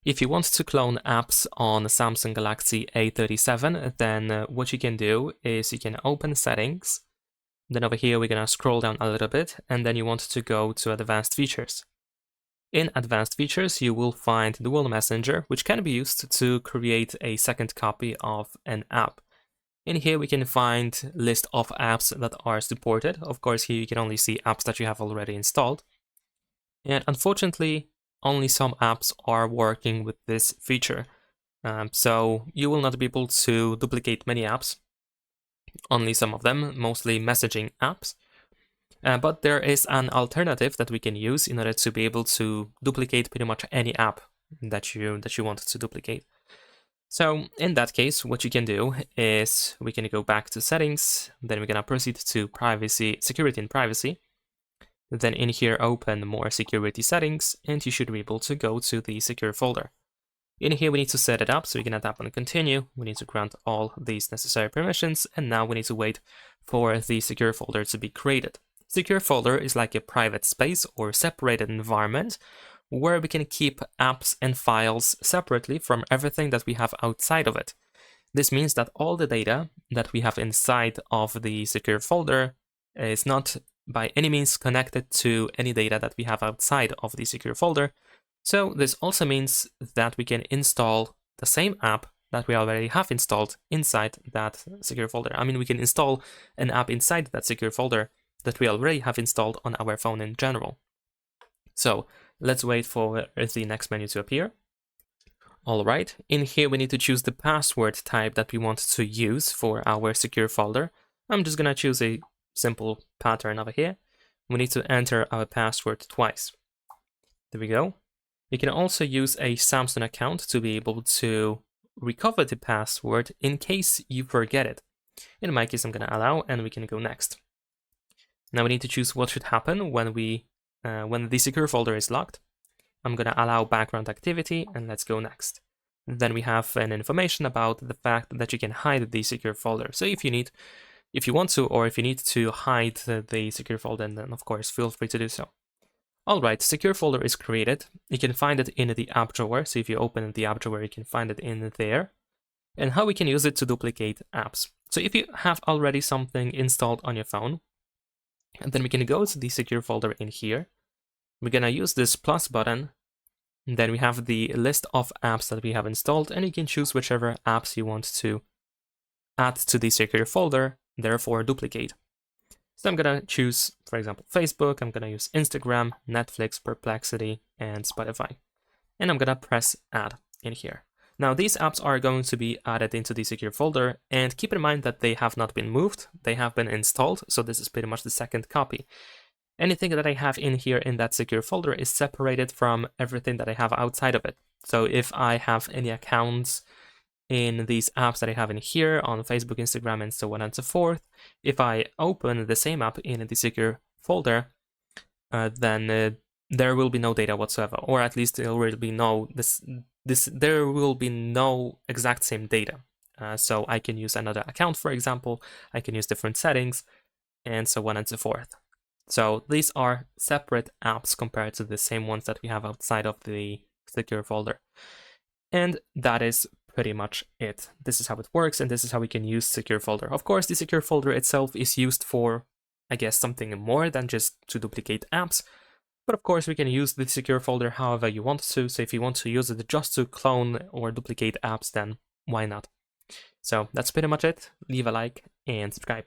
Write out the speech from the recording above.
If you want to clone apps on Samsung Galaxy A37, then what you can do is you can open Settings. Then over here, we're going to scroll down a little bit, and then you want to go to Advanced Features. In Advanced Features, you will find Dual Messenger, which can be used to create a second copy of an app. In here, we can find list of apps that are supported. Of course, here you can only see apps that you have already installed. And unfortunately, only some apps are working with this feature. So you will not be able to duplicate many apps, only some of them, mostly messaging apps. But there is an alternative that we can use in order to be able to duplicate pretty much any app that you want to duplicate. So in that case, what you can do is we can go back to Settings, then we're gonna proceed to Security and Privacy. Then in here, open more security settings, and you should be able to go to the secure folder. In here, we need to set it up, so you're gonna tap on Continue. We need to grant all these necessary permissions, and now we need to wait for the secure folder to be created. Secure folder is like a private space or separated environment where we can keep apps and files separately from everything that we have outside of it. This means that all the data that we have inside of the secure folder is not by any means connected to any data that we have outside of the secure folder. So this also means that we can install the same app that we already have installed inside that secure folder. I mean, we can install an app inside that secure folder that we already have installed on our phone in general. So let's wait for the next menu to appear. All right, in here we need to choose the password type that we want to use for our secure folder. I'm just gonna choose a simple pattern over here. We need to enter our password twice. There we go. You can also use a Samsung account to be able to recover the password in case you forget it. In my case, I'm gonna allow, and we can go next. Now we need to choose what should happen when the secure folder is locked. I'm gonna allow background activity, and let's go next. Then we have an information about the fact that you can hide the secure folder. So if you want to, or if you need to hide the secure folder, then of course feel free to do so. Alright, secure folder is created. You can find it in the app drawer. So if you open the app drawer, you can find it in there. And how we can use it to duplicate apps. So if you have already something installed on your phone, and then we can go to the secure folder in here. We're gonna use this plus button. And then we have the list of apps that we have installed, and you can choose whichever apps you want to add to the secure folder, therefore duplicate. So I'm gonna choose, for example, Facebook. I'm gonna use Instagram, Netflix, Perplexity, and Spotify. And I'm gonna press add in here. Now these apps are going to be added into the secure folder, and keep in mind that they have not been moved, they have been installed, so this is pretty much the second copy. Anything that I have in here in that secure folder is separated from everything that I have outside of it. So if I have any accounts in these apps that I have in here on Facebook, Instagram, and so on and so forth, if I open the same app in the secure folder, then there will be no data whatsoever, or at least there will be no there will be no exact same data. So I can use another account, for example. I can use different settings, and so on and so forth. So these are separate apps compared to the same ones that we have outside of the secure folder. And that is pretty much it. This is how it works, and this is how we can use secure folder. Of course, the secure folder itself is used for, I guess, something more than just to duplicate apps. But of course, we can use the secure folder however you want to. So if you want to use it just to clone or duplicate apps, then why not? So that's pretty much it. Leave a like and subscribe.